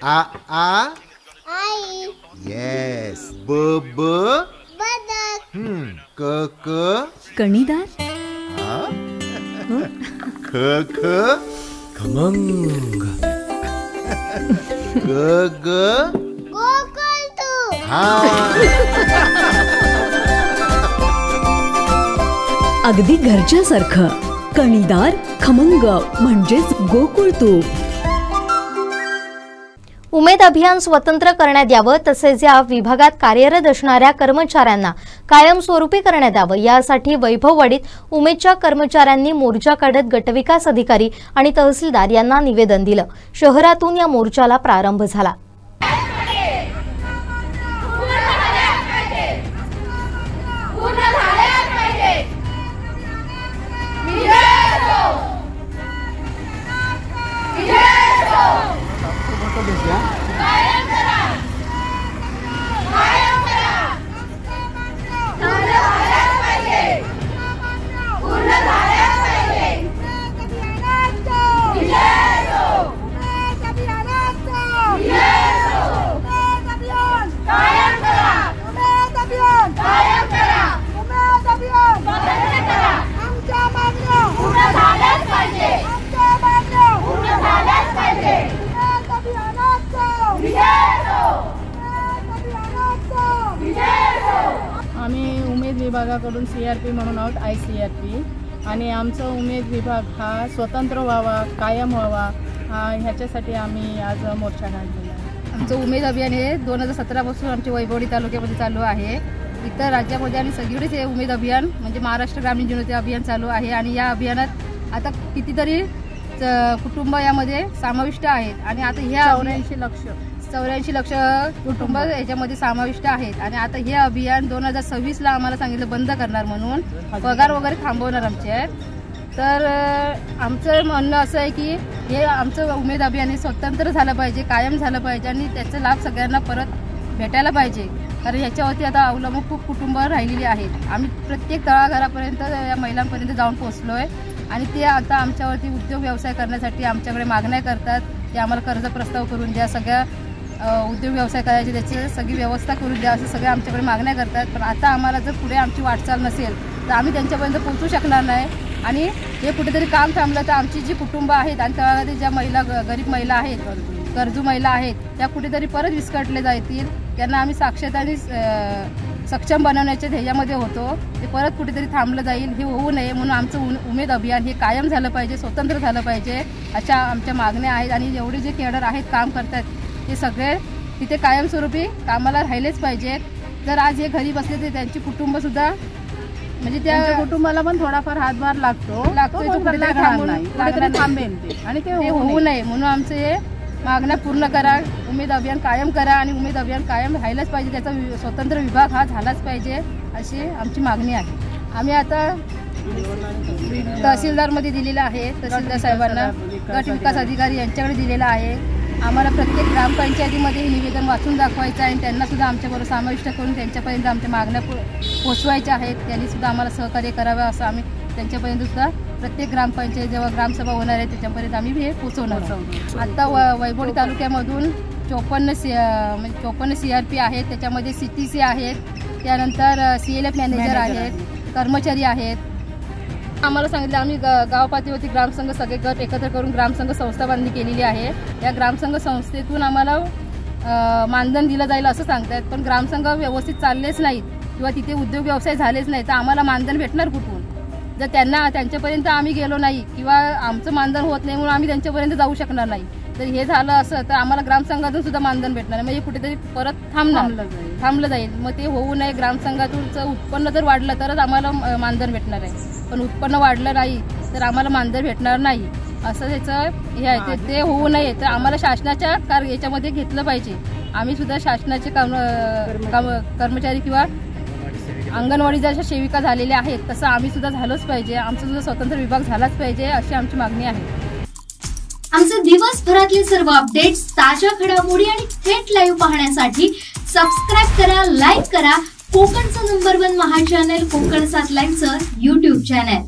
आ आई. Yes. ब ब बदक. क क कणीदार. ख ख खमंग. ग ग गोकुळतू. हा. अगदी घरच्यासारखं. कणीदार खमंग म्हणजेच गोकुळ तूप. उमेद अभियान स्वतंत्र करण्यात यावं, तसेच या विभागात कार्यरत असणाऱ्या कर्मचाऱ्यांना कायमस्वरूपी करण्यात यावं, यासाठी वैभववाडीत उमेदच्या कर्मचाऱ्यांनी मोर्चा काढत गटविकास अधिकारी आणि तहसीलदार यांना निवेदन दिलं. शहरातून या मोर्चाला प्रारंभ झाला. आम्ही उमेद विभागाकडून CRP म्हणून आहोत, ICRP, आणि आमचा उमेद विभाग हा स्वतंत्र व्हावा, कायम व्हावा, ह्याच्यासाठी आम्ही आज मोर्चा काढलेला आहे. आमचं उमेद अभियान हे 2017 पासून आमच्या वैभववाडी तालुक्यामध्ये चालू आहे. इतर राज्यामध्ये आणि सगळीकडेच हे उमेद अभियान म्हणजे महाराष्ट्र ग्रामीण जीवनोन्नती अभियान चालू आहे. आणि या अभियानात आता कितीतरी कुटुंब यामध्ये समाविष्ट आहेत आणि आता ह्या 84 लक्ष कुटुंब याच्यामध्ये समाविष्ट आहेत. आणि आता हे अभियान 2026ला आम्हाला सांगितलं बंद करणार, म्हणून पगार वगैरे थांबवणार आमचे. तर आमचं म्हणणं असं आहे की हे आमचं उमेद अभियान हे स्वतंत्र झालं पाहिजे, कायम झालं पाहिजे आणि त्याचा लाभ सगळ्यांना परत भेटायला पाहिजे. कारण याच्यावरती आता अवलंबून खूप कुटुंब राहिलेली आहेत. आम्ही प्रत्येक तळागाळापर्यंत या महिलांपर्यंत जाऊन पोहोचलो आहे आणि ते आता आमच्यावरती उद्योग व्यवसाय करण्यासाठी आमच्याकडे मागण्या करतात. ते आम्हाला कर्ज प्रस्ताव करून द्या, सगळ्या उद्योग व्यवसाय करायचे त्याची सगळी व्यवस्था करून द्या, असे सगळे आमच्याकडे मागण्या करतात. पण आता आम्हाला जर पुढे आमची वाटचाल नसेल तर आम्ही त्यांच्यापर्यंत पोहोचू शकणार नाही. आणि हे कुठेतरी काम थांबलं तर आमची जी कुटुंब आहेत आणि तळागाळातील ज्या महिला, गरीब महिला आहेत, गरजू महिला आहेत, त्या कुठेतरी परत विस्कटले जातील. त्यांना आम्ही साक्षरता आणि सक्षम बनवण्याच्या ध्येयामध्ये होतो. ते परत कुठेतरी थांबलं जाईल, हे होऊ नये म्हणून आमचं उमेद अभियान हे कायम झालं पाहिजे, स्वतंत्र झालं पाहिजे, अशा आमच्या मागण्या आहेत. आणि एवढे जे केडर आहेत, काम करतात, ते सगळे तिथे कायमस्वरूपी कामाला राहिलेच पाहिजेत. जर आज हे घरी बसले तर त्यांची कुटुंबसुद्धा म्हणजे त्या कुटुंबाला पण थोडाफार हातभार लागतो, थांबेल आणि ते होऊ नये म्हणून आमचं हे मागण्या पूर्ण करा, उमेद अभियान कायम करा आणि उमेद अभियान कायम राहिलंच पाहिजे, त्याचा स्वतंत्र विभाग हा झालाच पाहिजे, अशी आमची मागणी आहे. आम्ही आता तहसीलदारमध्ये दिलेला आहे, तहसीलदार साहेबांना, गट विकास अधिकारी यांच्याकडे दिलेला आहे. आम्हाला प्रत्येक ग्रामपंचायतीमध्ये हे निवेदन वाचून दाखवायचं आहे आणि त्यांनासुद्धा आमच्याबरोबर समाविष्ट करून त्यांच्यापर्यंत आमच्या मागण्या पोचवायच्या आहेत. त्यांनीसुद्धा आम्हाला सहकार्य करावं असं आम्ही त्यांच्यापर्यंतसुद्धा प्रत्येक ग्रामपंचायत जेव्हा ग्रामसभा होणार आहे त्याच्यापर्यंत आम्ही हे पोचवणार आहोत. आत्ता वैभववाडी तालुक्यामधून 54 CRP आहेत, त्याच्यामध्ये CTC आहेत, त्यानंतर CLF मॅनेजर आहेत, कर्मचारी आहेत. आम्हाला सांगितलं आम्ही गाव पातळीवरती ग्रामसंघ सगळे गट एकत्र करून ग्रामसंघ संस्था बांधणी केलेली आहे. या ग्रामसंघ संस्थेतून आम्हाला मानधन दिलं जाईल असं सांगतायत, पण ग्रामसंघ व्यवस्थित चाललेच नाहीत किंवा तिथे उद्योग व्यवसाय झालेच नाही तर आम्हाला मानधन भेटणार कुठून? जर त्यांच्यापर्यंत आम्ही गेलो नाही किंवा आमचं मानधन होत नाही म्हणून आम्ही त्यांच्यापर्यंत जाऊ शकणार नाही, तर हे झालं असं तर आम्हाला ग्रामसंघातून सुद्धा मानधन भेटणार नाही. म्हणजे कुठेतरी परत थांबलं जाईल. मग ते होऊ नये. ग्रामसंघातूनचं उत्पन्न जर वाढलं तरच आम्हाला मानधन भेटणार आहे, पण उत्पन्न वाढलं नाही तर आम्हाला मानधन भेटणार नाही, असं त्याचं हे आहे. ते होऊ नये तर आम्हाला शासनाच्या याच्यामध्ये घेतलं पाहिजे. आम्ही सुद्धा शासनाचे कर्मचारी किंवा अंगणवाडी जशा सेविका झालेल्या आहेत तसं आम्ही सुद्धा झालोच पाहिजे. आमचा सुद्धा स्वतंत्र विभाग झालाच पाहिजे अशी आमची मागणी आहे. आमचे दिवसभरातले सर्व अपडेट्स, ताज्या घडामोडी आणि थेट लाईव्ह पाहण्यासाठी सबस्क्राईब करा, लाईक करा कोकणचं नंबर 1 महा चॅनल कोकण 7 लाईव्हचं YouTube चॅनल.